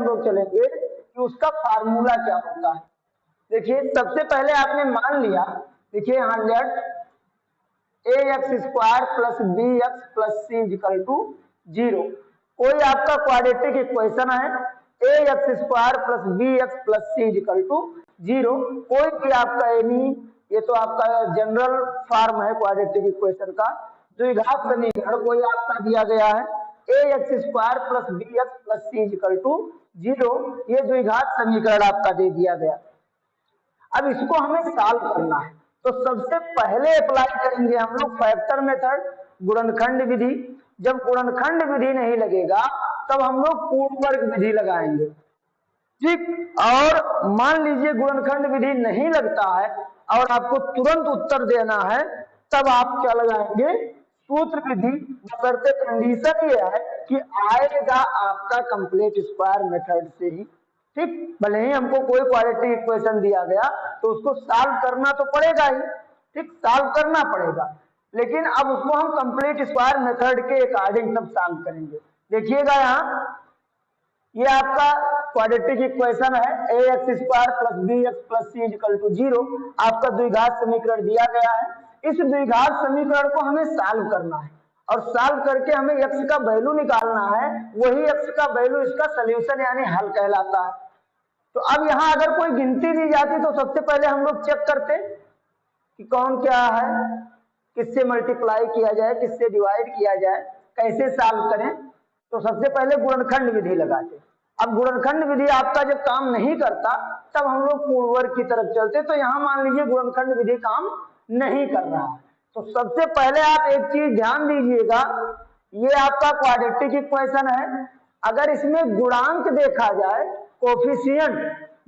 हम लोग चलेंगे कि उसका फार्मूला क्या होता है। देखिए सबसे पहले आपने मान लिया, देखिए यहाँ let ax² plus bx plus c equal to 0। कोई आपका क्वाड्रेटिक इक्वेशन है ax² plus bx plus c equal to 0। कोई भी आपका एनी, ये तो आपका जनरल फॉर्म है क्वाड्रेटिक इक्वेशन का। द्विघात समीकरण कोई आपका दिया गया है ax² plus bx plus c equal to 0, ये द्विघात समीकरण आपका दे दिया गया। अब इसको हमें सॉल्व करना है, तो सबसे पहले अप्लाई करेंगे हम लोग फैक्टर मेथड, गुणनखंड विधि। जब गुणनखंड विधि नहीं लगेगा तब हम लोग पूर्ण वर्ग विधि लगाएंगे, ठीक। और मान लीजिए गुणनखंड विधि नहीं लगता है और आपको तुरंत उत्तर देना है, तब आप क्या लगाएंगे, सूत्र विधि। बशर्ते कंडीशन ये है कि आएगा आपका कंप्लीट स्क्वायर मेथड से ही, ठीक। भले ही हमको कोई क्वाड्रेटिक इक्वेशन दिया गया तो उसको सॉल्व करना तो पड़ेगा ही, ठीक, सॉल्व करना पड़ेगा, लेकिन अब उसको हम कंप्लीट स्क्वायर मेथड के अकॉर्डिंग तब सॉल्व करेंगे। देखिएगा यहाँ ये आपका क्वाड्रेटिक इक्वेशन है ax² plus bx plus c equal to 0, आपका द्विघात समीकरण दिया गया है। इस द्विघात समीकरण को हमें सॉल्व करना है और सॉल्व करके हमें x का वैल्यू निकालना है, वही x का वैल्यू इसका सोल्यूशन यानी हल कहलाता है। तो अब यहाँ अगर कोई गिनती दी जाती तो सबसे पहले हम लोग चेक करते कि कौन क्या है, किससे मल्टीप्लाई किया जाए, किससे डिवाइड किया जाए, कैसे सॉल्व करें। तो सबसे पहले गुणनखंड विधि लगाते। अब गुणनखंड विधि आपका जब काम नहीं करता तब हम लोग पूर्ण वर्ग की तरफ चलते। तो यहाँ मान लीजिए गुणनखंड विधि काम नहीं कर रहा है, तो सबसे पहले आप एक चीज ध्यान दीजिएगा, ये आपका क्वाड्रेटिक इक्वेशन है। अगर इसमें गुणांक देखा जाए, कोफिशिएंट,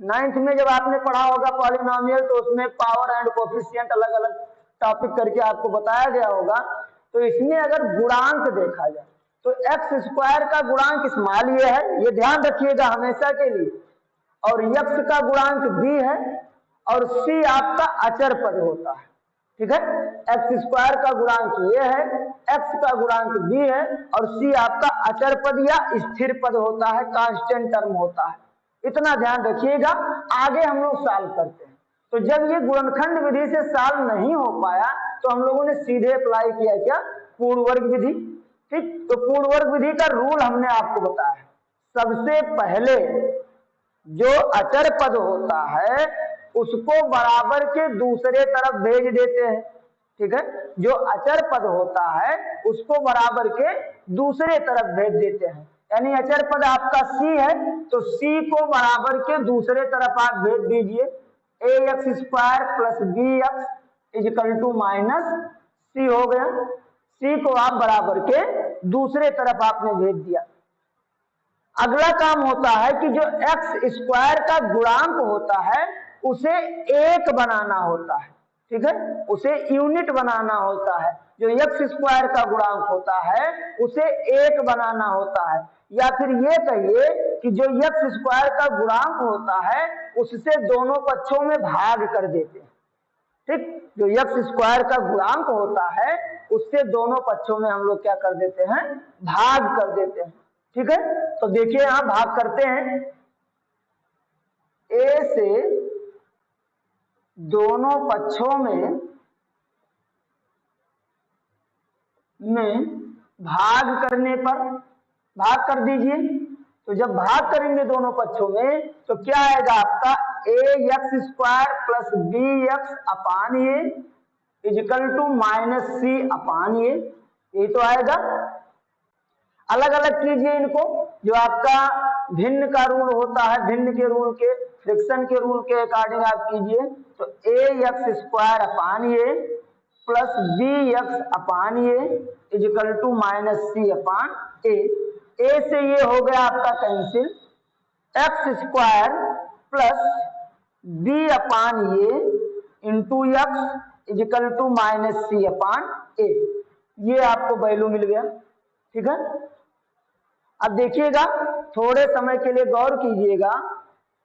9th में जब आपने पढ़ा होगा पॉलिनोमियल, तो उसमें पावर एंड कोफिशिएंट अलग अलग टॉपिक करके आपको बताया गया होगा। तो इसमें अगर गुणांक देखा जाए तो x² का गुणांक स्मॉल ये है, ये ध्यान रखिएगा हमेशा के लिए, और x का गुणांक b है और c आपका अचर पद होता है, ठीक है। x² का गुणांक ये है, x का गुणांक b है और c आपका अचर पद या स्थिर पद होता है, कांस्टेंट टर्म होता है। इतना ध्यान रखिएगा। आगे हम लोग सॉल्व करते हैं। तो जब ये गुणनखंड विधि से सॉल्व नहीं हो पाया तो हम लोगों ने सीधे अप्लाई किया क्या, पूर्ण वर्ग विधि, ठीक। तो पूर्ण वर्ग विधि का रूल हमने आपको बताया, सबसे पहले जो अचर पद होता है उसको बराबर के दूसरे तरफ भेज देते हैं, ठीक है। जो अचर पद होता है उसको बराबर के दूसरे तरफ भेज देते हैं, यानी अचर पद आपका c है तो c को बराबर के दूसरे तरफ आप भेज दीजिए, ax² plus bx equal to minus c हो गया। c को आप बराबर के दूसरे तरफ आपने भेज दिया। अगला काम होता है कि जो x² का गुणांक होता है उसे एक बनाना होता है, ठीक है, उसे यूनिट बनाना होता है। जो x² का गुणांक होता है उसे एक बनाना होता है, या फिर ये कहिए कि जो x² का गुणांक होता है उससे दोनों पक्षों में भाग कर देते हैं, ठीक। जो x² का गुणांक होता है उससे दोनों पक्षों में हम लोग क्या कर देते हैं, भाग कर देते हैं, ठीक है। तो देखिए यहां भाग करते हैं, a से दोनों पक्षों में भाग करने पर भाग कर दीजिए। तो जब भाग करेंगे दोनों पक्षों में तो क्या आएगा आपका ax² प्लस bx अपान ये इक्वल टू माइनस c अपान ये, यही तो आएगा। अलग अलग कीजिए इनको, जो आपका भिन्न का रूल होता है, भिन्न के रूल के, फ्रिक्शन के रूल के अकॉर्डिंग आप कीजिए। तो ax² अपान ये प्लस bx अपान ये equal to minus c upon a से ये हो गया आपका cancel, x² plus b upon ये into x equal to minus c upon a, ये आपको वैल्यू मिल गया, ठीक है। अब देखिएगा, थोड़े समय के लिए गौर कीजिएगा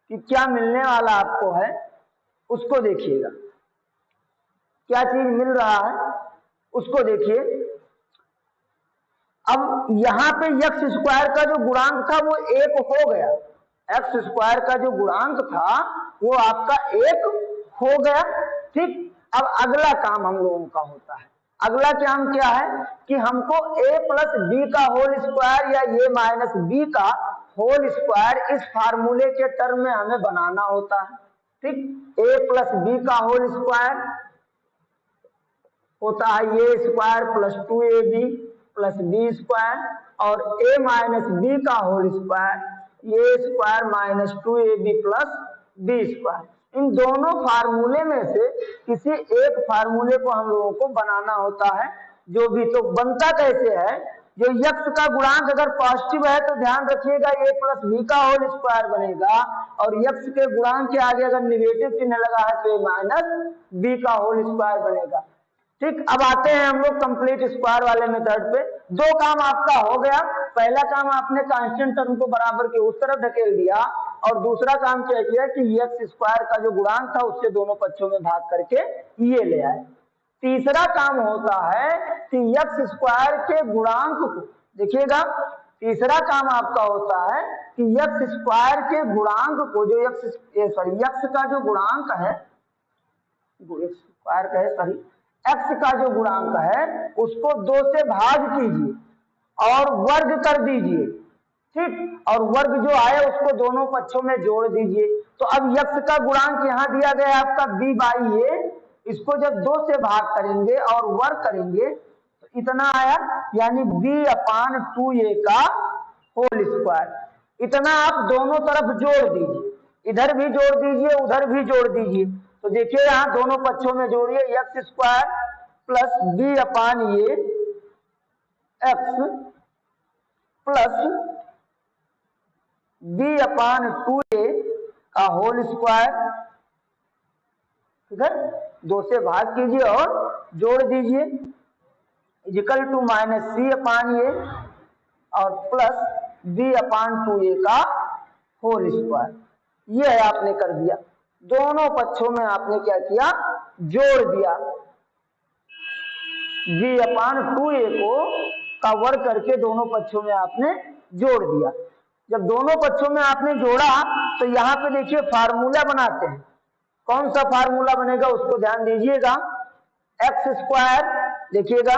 कि क्या मिलने वाला आपको है, उसको देखिएगा, क्या चीज मिल रहा है उसको देखिए। अब यहां पे x² का जो गुणांक था वो एक हो गया, एक्स स्क्वायर का जो गुणांक था वो आपका 1 हो गया। ठीक, अब अगला काम हम लोगों का होता है, अगला काम क्या है कि हमको a प्लस बी का होल स्क्वायर या a माइनस बी का होल स्क्वायर इस फार्मूले के टर्म में हमें बनाना होता है। ठीक, a प्लस बी का होल स्क्वायर होता है a square plus 2ab plus B square, और a माइनस बी का whole square a square minus 2ab plus B square. इन दोनों फार्मूले में से किसी एक फार्मूले को हम लोगों को बनाना होता है। जो भी तो बनता कैसे है, जो यक्स का गुणांक अगर पॉजिटिव है तो ध्यान रखिएगा a प्लस बी का होल स्क्वायर बनेगा, और यक्स के गुणांक के आगे अगर निगेटिव चिन्ह लगा है तो a माइनस बी का होल स्क्वायर बनेगा। ठीक, अब आते हैं हम लोग कंप्लीट स्क्वायर वाले मेथड पे। दो काम आपका हो गया, पहला काम आपने कांस्टेंट टर्म को बराबर के उस तरफ धकेल दिया, और दूसरा काम क्या किया कि एक्स स्क्वायर का जो गुणांक था उससे दोनों पक्षों में भाग करके ये ले आए। तीसरा काम होता है कि एक्स स्क्वायर के गुणांक को देखिएगा, तीसरा काम आपका होता है कि एक्स स्क्वायर के गुणांक को, जो एक्स का जो गुणांक है, स्क्वायर का है सॉरी एक्स का जो गुणांक है उसको 2 से भाग कीजिए और वर्ग कर दीजिए। ठीक, और वर्ग जो आए उसको दोनों पक्षों में जोड़ दीजिए। तो अब यक्स का गुणांक यहाँ दिया गया है आपका b बाई ए, इसको जब 2 से भाग करेंगे और वर्ग करेंगे तो इतना आया, यानी b अपान 2a का होल स्क्वायर। इतना आप दोनों तरफ जोड़ दीजिए, इधर भी जोड़ दीजिए उधर भी जोड़ दीजिए। तो देखिए यहाँ दोनों पक्षों में जोड़िए, एक्स स्क्वायर प्लस बी अपान ये x plus B upon 2a का होल स्क्वायर। ठीक है, 2 से भाग कीजिए और जोड़ दीजिए, इक्वल टू माइनस सी अपान ये और प्लस बी अपान 2a का होल स्क्वायर। ये है आपने कर दिया, दोनों पक्षों में आपने क्या किया, जोड़ दिया। b अपान 2a को का वर्ग करके दोनों पक्षों में आपने जोड़ दिया। जब दोनों पक्षों में आपने जोड़ा तो यहाँ पे देखिए फार्मूला बनाते हैं। कौन सा फार्मूला बनेगा उसको ध्यान दीजिएगा। एक्स स्क्वायर देखिएगा,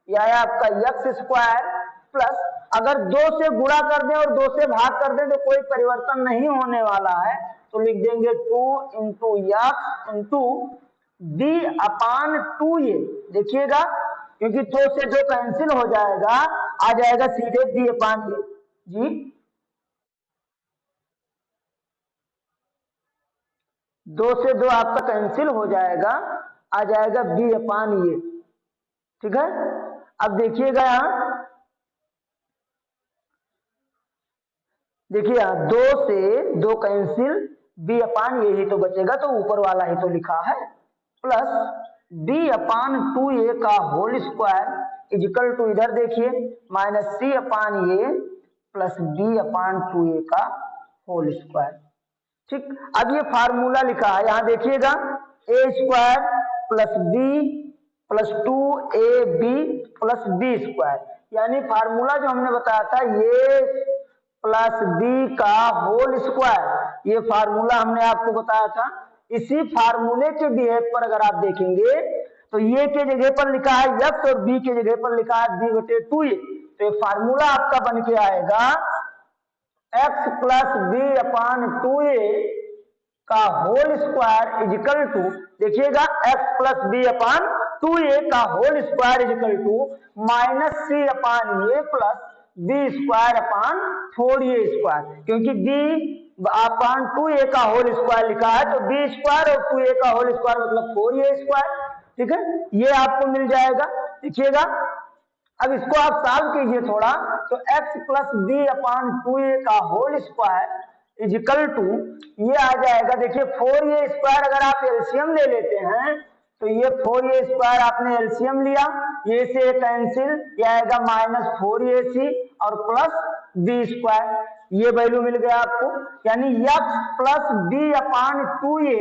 यह है आपका एक्स स्क्वायर प्लस, अगर 2 से गुणा कर दें और 2 से भाग कर दें तो कोई परिवर्तन नहीं होने वाला है, तो लिख देंगे 2 into x into B upon 2a। देखिएगा क्योंकि 2 से 2 कैंसिल हो जाएगा, आ जाएगा सीधे बी अपान ए। जी 2 से 2 आपका कैंसिल हो जाएगा, आ जाएगा बी अपान ए। ठीक है, अब देखिएगा यहां, देखिए 2 से 2 कैंसिल, बी अपान ये ही तो बचेगा, तो ऊपर वाला ही तो लिखा है, प्लस बी अपान 2a का होल स्क्वायर इजिकल टू, इधर देखिए माइनस सी अपान ये प्लस बी अपान 2a का होल स्क्वायर। ठीक, अब ये फार्मूला लिखा है, यहां देखिएगा a square plus B plus 2ab plus B square, यानी फार्मूला जो हमने बताया था ये प्लस बी का होल स्क्वायर, ये फार्मूला हमने आपको बताया था। इसी फार्मूले के बिहेव पर अगर आप देखेंगे तो ये के जगह पर लिखा है एक्स और बी के जगह पर लिखा है बी बटे 2a, तो ये फार्मूला आपका बन के आएगा x plus B upon 2a का होल स्क्वायर इजिकल टू, देखिएगा X plus B upon 2a का whole square equal to minus C upon A plus B square upon 4a square, क्योंकि b अपान 2a का whole square लिखा है तो b square और 2a का whole square मतलब 4a स्क्वायर। ठीक है, ये आपको मिल जाएगा। देखिएगा अब इसको आप सॉल्व कीजिए थोड़ा, तो x plus B upon 2a का होल स्क्वायर इजिकल टू ये आ जाएगा, देखिए 4a स्क्वायर अगर आप एलसीएम ले लेते हैं तो ये 4a स्क्वायर आपने एलसीएम लिया, ये से कैंसिल, ये आएगा माइनस 4ac और प्लस बी स्क्वायर, ये वैल्यू मिल गया आपको, यानी x plus B upon 2a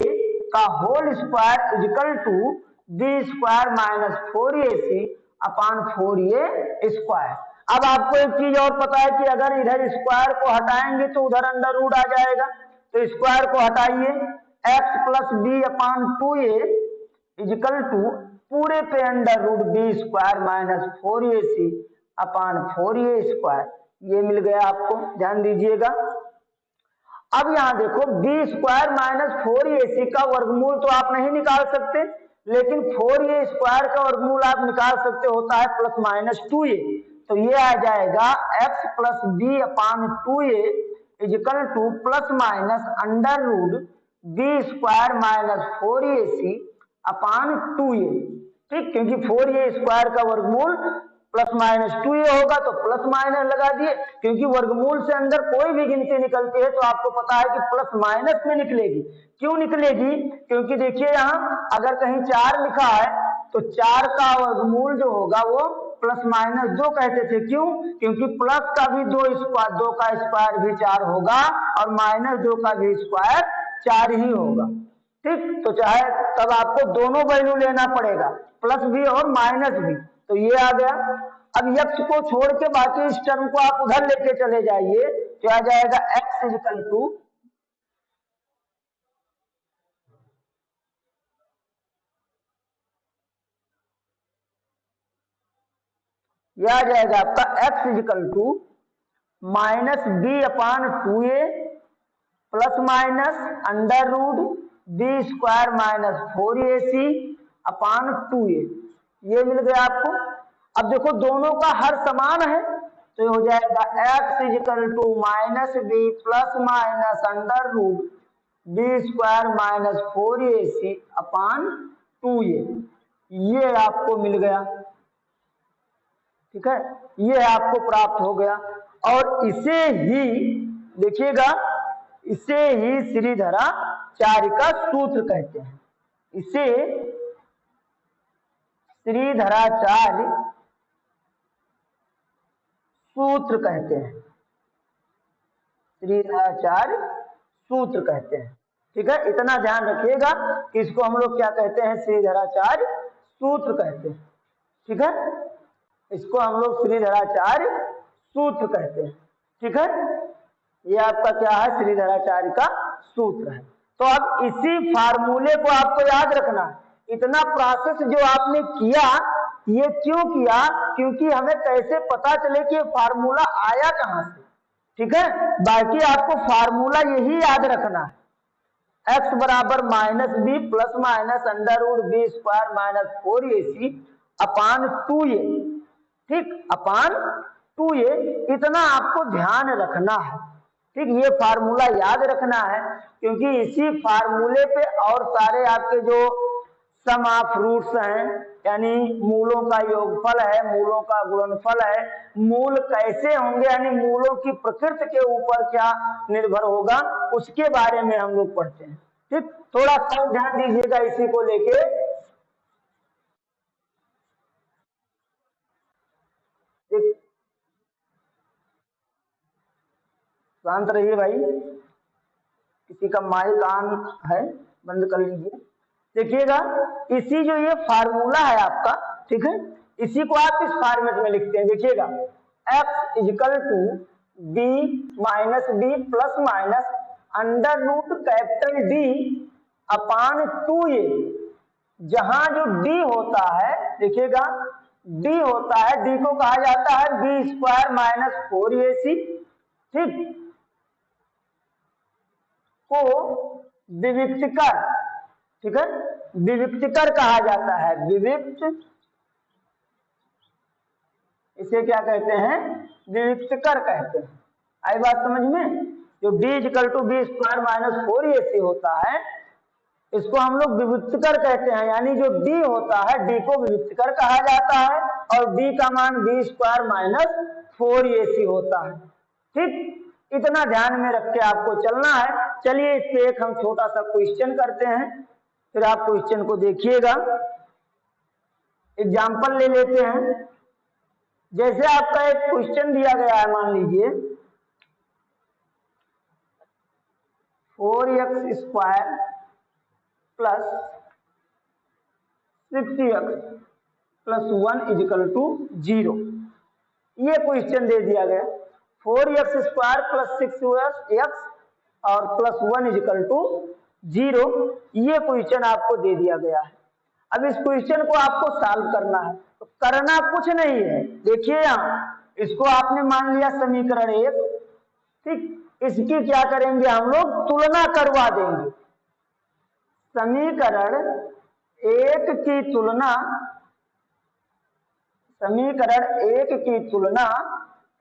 का whole square equal to B square minus 4ac upon 4a square. अब आपको एक चीज और पता है कि अगर इधर स्क्वायर को हटाएंगे तो उधर अंडर रूट आ जाएगा, तो स्क्वायर को हटाइए, x plus B upon 2a equal to पूरे पे under root B square minus 4ac upon 4a square, ये मिल गया आपको, ध्यान दीजिएगा। अब यहां देखो बी स्क्वायर माइनस 4ac का वर्गमूल तो आप नहीं निकाल सकते, लेकिन 4a स्क्वायर का वर्गमूल आप निकाल सकते, होता है प्लस माइनस 2a, तो ये आ जाएगा x plus B upon 2a equal to plus minus under root B square minus 4ac upon 2a, ठीक, क्योंकि 4a स्क्वायर का वर्गमूल प्लस माइनस 2a होगा तो प्लस माइनस लगा दिए, क्योंकि वर्गमूल से अंदर कोई भी गिनती निकलती है तो आपको पता है कि प्लस माइनस में निकलेगी। क्यों निकलेगी? क्योंकि देखिए यहाँ अगर कहीं 4 लिखा है तो 4 का वर्गमूल जो होगा वो प्लस माइनस 2 कहते थे, क्यों? क्योंकि प्लस का भी 2 का स्क्वायर भी 4 होगा और माइनस 2 का भी स्क्वायर 4 ही होगा, ठीक। तो चाहे तब आपको दोनों वैल्यू लेना पड़ेगा, प्लस भी और माइनस भी, तो ये आ गया। अब x को छोड़ के बाकी इस टर्म को आप उधर लेके चले जाइए, तो आ जाएगा x इजिकल टू यह आ जाएगा आपका x equal to minus B upon 2a plus minus under root B square minus 4ac upon 2a, ये मिल गया आपको। अब देखो दोनों का हर समान है, तो ये हो जाएगा x equal to minus B plus minus under root B square minus 4ac upon 2a, ये आपको मिल गया, ठीक है, ये आपको प्राप्त हो गया। और इसे ही देखिएगा, इसे ही श्रीधराचार्य का सूत्र कहते हैं, इसे श्रीधराचार्य सूत्र कहते हैं, श्रीधराचार्य सूत्र कहते हैं, ठीक है। इतना ध्यान रखिएगा कि इसको हम लोग क्या कहते हैं, श्रीधराचार्य सूत्र कहते हैं, ठीक है, इसको हम लोग श्रीधराचार्य सूत्र कहते हैं, ठीक है। ये आपका क्या है, श्रीधराचार्य का सूत्र है। तो अब इसी फार्मूले को आपको याद रखना है। इतना प्रोसेस जो आपने किया, ये क्यों किया? क्योंकि हमें कैसे पता चले कि ये फार्मूला आया कहां से, ठीक है। बाकी आपको फार्मूला यही याद रखना है, x बराबर minus B plus minus under root B square minus 4ac upon 2a, ठीक, अपान 2a, इतना आपको ध्यान रखना है, ठीक। ये फार्मूला याद रखना है, क्योंकि इसी फार्मूले पे और सारे आपके जो सम ऑफ रूट्स हैं, यानी मूलों का योगफल है, मूलों का गुणनफल है, मूल कैसे होंगे, यानी मूलों की प्रकृति के ऊपर क्या निर्भर होगा, उसके बारे में हम लोग पढ़ते हैं, ठीक। थोड़ा कम ध्यान दीजिएगा इसी को लेके। शांत रहिए भाई, किसी का माइक ऑन है, बंद कर लीजिए। देखिएगा, इसी जो ये फार्मूला है आपका, ठीक है, इसी को आप इस फॉर्मेट में लिखते हैं। देखिएगा, x equal to B minus B plus minus under root capital D upon 2a, जहां जो d होता है, देखिएगा d होता है, d को कहा जाता है बी स्क्वायर माइनस 4ac, ठीक, को विविक्तकर, ठीक है, विविक्तकर कहा जाता है, विविक्त, इसे क्या कहते हैं, विविक्तकर कहते हैं। आई बात समझ में? जो d equal to B square minus 4ac होता है, इसको हम लोग विविक्तकर कहते हैं, यानी जो d होता है, d को विविक्तकर कहा जाता है, और d का मान बी स्क्वायर माइनस 4ac होता है, ठीक। इतना ध्यान में रख के आपको चलना है। चलिए इस पे एक हम छोटा सा क्वेश्चन करते हैं, फिर आप क्वेश्चन को देखिएगा। एग्जाम्पल ले लेते हैं। जैसे आपका एक क्वेश्चन दिया गया है, मान लीजिए 4x square plus 6x plus 1 equal to 0, ये क्वेश्चन दे दिया गया। 4x² + 6x और +1 = 0, ये क्वेश्चन आपको दे दिया गया है। अब इस क्वेश्चन को आपको सॉल्व करना है, तो करना कुछ नहीं है। देखिए यहाँ इसको आपने मान लिया समीकरण 1, ठीक, इसकी क्या करेंगे हम लोग, तुलना करवा देंगे। समीकरण 1 की तुलना, समीकरण 1 की तुलना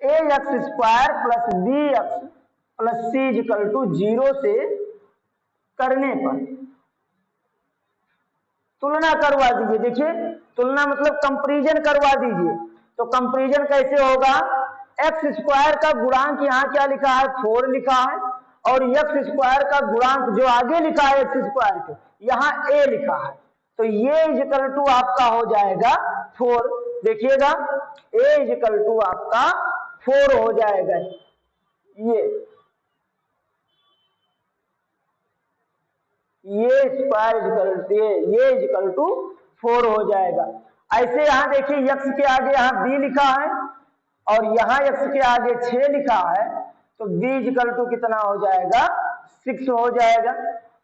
ax² + bx + c = 0 से करने पर तुलना करवा दीजिए। देखिए तुलना मतलब कंपैरिजन करवा दीजिए। तो कंपैरिजन कैसे होगा, x² का गुणांक यहाँ क्या लिखा है, 4 लिखा है, और x² का गुणांक जो आगे लिखा है x² के, यहाँ a लिखा है, तो ये = आपका हो जाएगा 4। देखिएगा a = आपका 4 हो जाएगा। ये स्क्वायर ये = 4 हो जाएगा। ऐसे यहाँ देखिए x के आगे यहाँ b लिखा है और यहाँ x के आगे 6 लिखा है, तो b = कितना हो जाएगा, 6 हो जाएगा।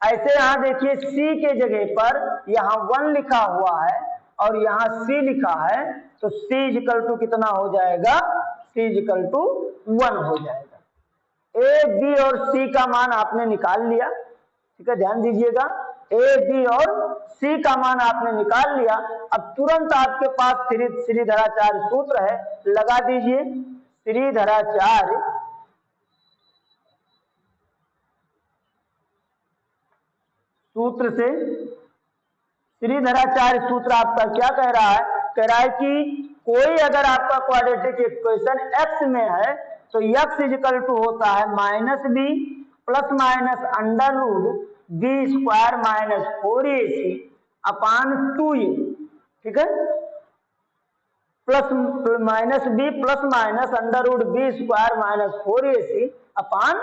ऐसे यहाँ देखिए c के जगह पर यहाँ 1 लिखा हुआ है और यहाँ c लिखा है, तो c = कितना हो जाएगा, c = 1 हो जाएगा। a, b और c का मान आपने निकाल लिया, ठीक है, ध्यान दीजिएगा, a, b और c का मान आपने निकाल लिया। अब तुरंत आपके पास श्रीधराचार्य सूत्र है, लगा दीजिए। श्रीधराचार्य सूत्र से, श्रीधराचार्य सूत्र आपका क्या कह रहा है, कह रहा है कि कोई अगर आपका क्वाड्रेटिक इक्वेशन x में है तो x = होता है -b ± √b² - 4ac upon 2a, ठीक है, plus -b ± √b² - 4ac upon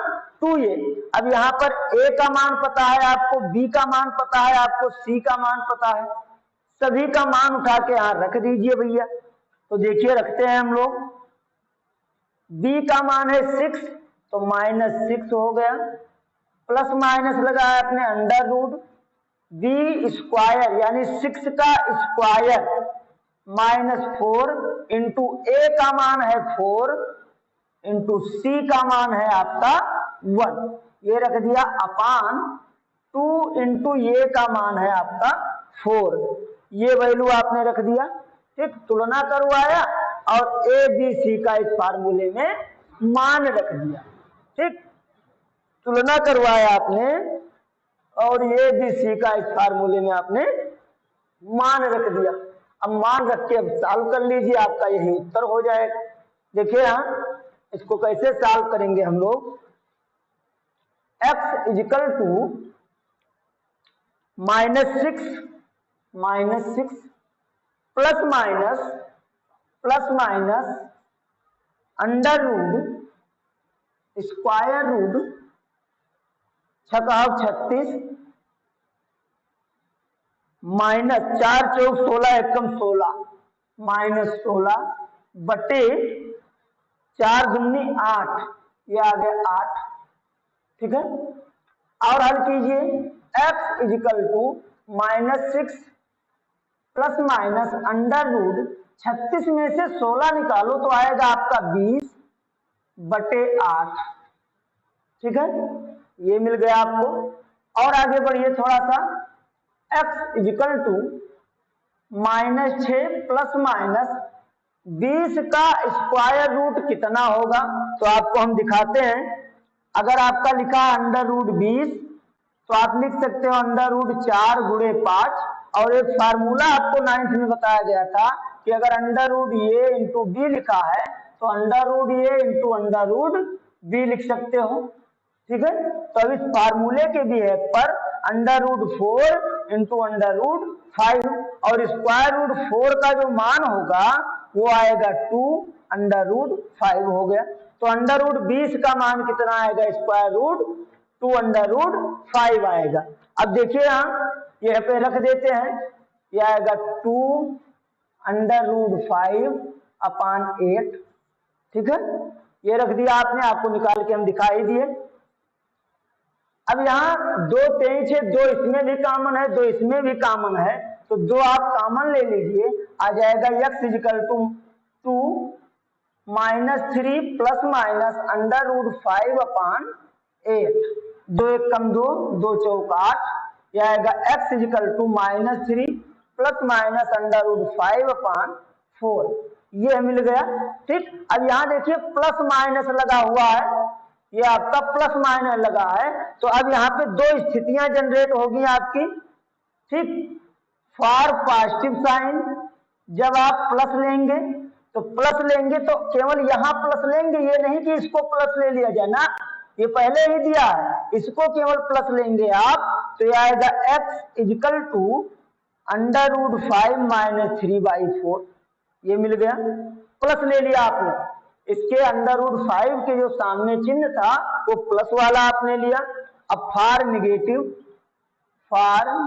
2a। अब यहाँ पर a का मान पता है आपको, b का मान पता है आपको, c का मान पता है, सभी का मान उठा के यहाँ रख दीजिए भैया। तो देखिए रखते हैं हम लोग, b का मान है 6, तो -6 हो गया, प्लस माइनस लगाया अपने √b² यानी 6 का स्क्वायर -4 इंटू a का मान है 4 इंटू c का मान है आपका 1, ये रख दिया, अपान 2 इंटू a का मान है आपका 4, ये वैल्यू आपने रख दिया, ठीक। तुलना करवाया और a b c का इस फार्मूले में मान रख दिया, ठीक। तुलना करवाया आपने और a b c का इस फार्मूले में आपने मान रख दिया। अब मान रख के अब सॉल्व कर लीजिए, आपका यही उत्तर हो जाएगा। देखिए यहाँ इसको कैसे सॉल्व करेंगे हम लोग, x = -6 plus minus under root square root 36 minus 4 चौक 16 एकम 16 -16 बटे 4 दूनी 8, ये आ गया 8, ठीक है। और हल कीजिए, x = -6 plus minus under root 36 में से 16 निकालो तो आएगा आपका 20 बटे 8, ठीक है, ये मिल गया आपको। और आगे बढ़िए थोड़ा सा, x = -6 प्लस माइनस 20 का स्क्वायर रूट कितना होगा, तो आपको हम दिखाते हैं। अगर आपका लिखा है अंडर रूट 20, तो आप लिख सकते हो अंडर रूट 4 × 5, और एक फार्मूला आपको 9th में बताया गया था कि अगर under root a into B लिखा है तो under root a into under root b लिख सकते हो, ठीक है। तो अब इस फार्मूले के भी है पर under root 4 into under root 5, और स्क्वायर रूट 4 का जो मान होगा वो आएगा 2 अंडर रूट 5 हो गया। तो अंडर रूट 20 का मान कितना आएगा, स्क्वायर रूट 2 अंडर रूट 5 आएगा। अब देखिए यहाँ ये पे रख देते हैं, ये आएगा 2 अंडर रूट 5 अपान 8, ठीक है, ये रख दिया आपने, आपको निकाल के हम दिखा ही दिए। अब यहाँ 2 23 है, 2 इसमें भी कॉमन है, 2 इसमें भी कॉमन है, तो 2 आप कॉमन ले लीजिए, आ जाएगा x equal to 2 -3 plus minus under root 5 upon 8, 2 1 कम 2, 2 चौक 8, यह आएगा x equal to -3 plus minus under root 5 upon 4, ये मिल गया। ठीक, अब यहाँ देखिए प्लस माइनस लगा हुआ है, ये आपका प्लस माइनस लगा है, तो अब यहाँ पे 2 स्थितियां जनरेट होगी आपकी। ठीक, फॉर पॉजिटिव साइन जब आप प्लस लेंगे तो प्लस लेंगे तो केवल यहाँ प्लस लेंगे, ये नहीं कि इसको प्लस ले लिया जाए ना, ये पहले ही दिया है, इसको केवल प्लस लेंगे आप, तो ये आएगा x equal to under root 5 minus 3/4, ये मिल गया, प्लस ले लिया आपने, इसके अंडर रूट 5 के जो सामने चिन्ह था वो प्लस वाला आपने लिया। अब फॉर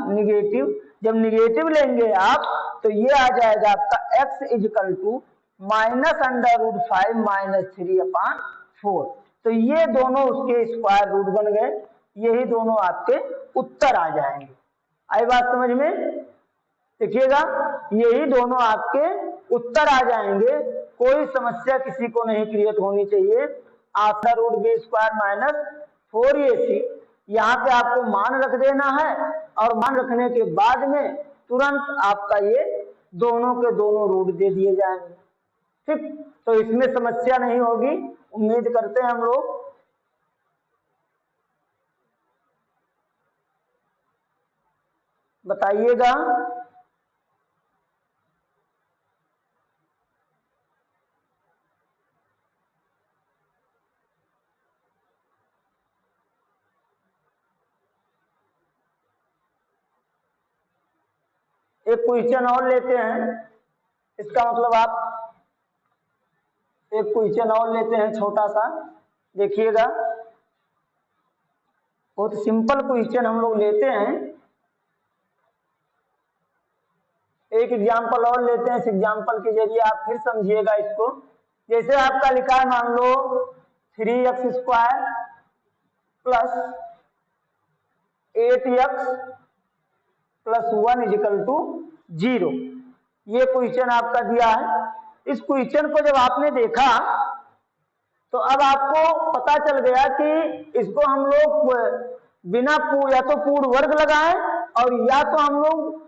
निगेटिव जब निगेटिव लेंगे आप तो ये आ जाएगा आपका x equal to minus under root 5 minus 3/4, तो ये दोनों उसके स्क्वायर रूट बन गए, यही दोनों आपके उत्तर आ जाएंगे। आई बात समझ में? देखिएगा, यही दोनों आपके उत्तर आ जाएंगे, कोई समस्या किसी को नहीं क्रिएट होनी चाहिए। After root B square minus 4ac, यहाँ पे आपको मान रख देना है और मान रखने के बाद में तुरंत आपका ये दोनों के दोनों रूट दे दिए जाएंगे। ठीक, तो इसमें समस्या नहीं होगी, उम्मीद करते हैं हम लोग। बताइएगा। एक क्वेश्चन और लेते हैं, इसका मतलब आप एक क्वेश्चन और लेते हैं छोटा सा, देखिएगा, बहुत सिंपल क्वेश्चन हम लोग लेते हैं। एक एग्जांपल और लेते हैं, इस एग्जांपल के जरिए आप फिर समझिएगा इसको। जैसे आपका लिखा है, मान लो 3x square plus 8x plus 1 equal to 0, ये क्वेश्चन आपका दिया है। इस क्वेश्चन को जब आपने देखा तो अब आपको पता चल गया कि इसको हम लोग बिना या तो पूर्ण वर्ग लगाएं और या तो हम लोग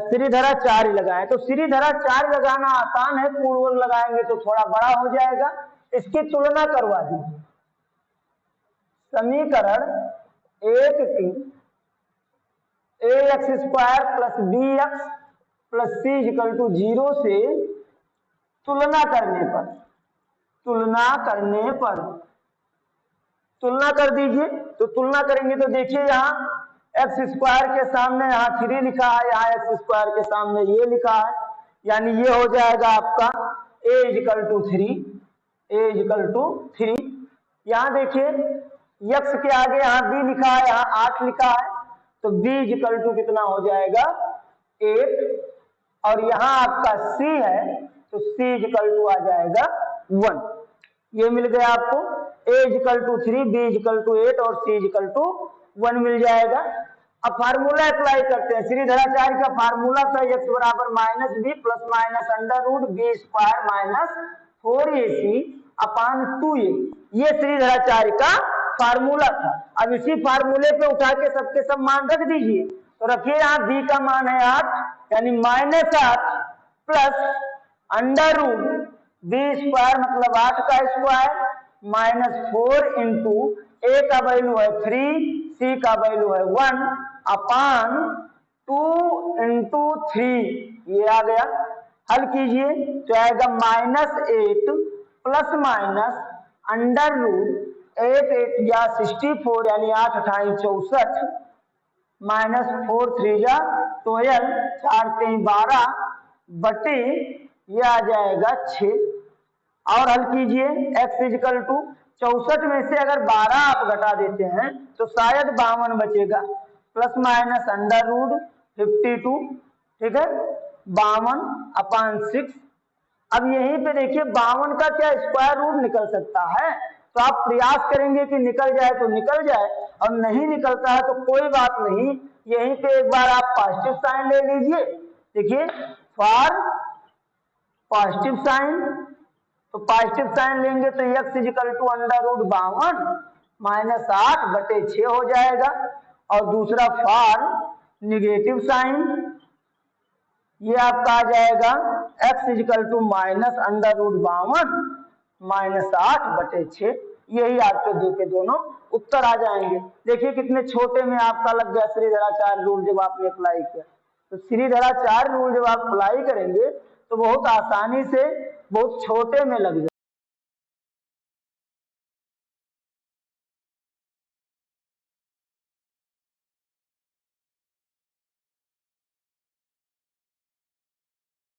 श्रीधरा 4 लगाएं। तो श्रीधरा 4 लगाना आसान है, पूर्ण वर्ग लगाएंगे तो थोड़ा बड़ा हो जाएगा। इसकी तुलना करवा दीजिए। समीकरण 1 की ax square plus bx plus c equal to 0 से तुलना कर दीजिए। तो तुलना करेंगे तो देखिए, यहाँ एक्स स्क्वायर के सामने यहाँ 3 लिखा है, यहाँ एक्स स्क्वायर के सामने ये लिखा है, यानी ये हो जाएगा आपका a इक्वल टू 3। यहाँ देखिए x के आगे यहाँ b लिखा है, यहाँ 8 लिखा है, तो b इक्वल टू कितना हो जाएगा 8, और यहाँ आपका c है तो c इक्वल टू आ जाएगा 1। ये मिल गया आपको, a equal to 3, b equal to 8 और c इक्वल टू 1 मिल जाएगा। अब फार्मूला अप्लाई करते हैं। श्रीधरा 4 का फार्मूला था x बराबर minus B plus minus under root B square minus 4ac upon 2a, ये श्रीधरा 4 का फार्मूला था। अब इसी फार्मूले पे उठा के सबके सब मान रख दीजिए। तो रखिए, यहाँ b का मान है 8, यानी -8 plus under root B square मतलब 8 का स्क्वायर माइनस 4 इंटू a का वैल्यू है 3, c का वैल्यू है 1 अपान 2 इंटू 3, ये आ गया। हल कीजिए तो आएगा -8 प्लस माइनस अंडर रूट 8 8 या 64, यानी 8 8 64 माइनस 4 3 जा 12, 4 3 12 बटे ये आ जाएगा 6। और हल कीजिए, x इजिकल टू 64 में से अगर 12 आप घटा देते हैं तो शायद 52 बचेगा, प्लस माइनस अंडर रूट 52, ठीक है, 52 अपान 6। अब यहीं पे देखिए 52 का क्या स्क्वायर रूट निकल सकता है, तो आप प्रयास करेंगे कि निकल जाए तो निकल जाए, और नहीं निकलता है तो कोई बात नहीं, यहीं पे एक बार आप पॉजिटिव साइन ले लीजिए। देखिए फॉर पॉजिटिव साइन, तो पॉजिटिव साइन लेंगे तो x equal to under root 52 minus 8/6 हो जाएगा, और दूसरा फॉर निगेटिव साइन, ये आपका आ जाएगा x equal to minus under root 52 minus 8/6। यही आपके दो के दोनों उत्तर आ जाएंगे। देखिए कितने छोटे में आपका लग गया श्रीधराचार्य रूल जब आपने अप्लाई किया। तो श्रीधराचार्य रूल जब आप अप्लाई करेंगे तो बहुत आसानी से बहुत छोटे में लग जाए।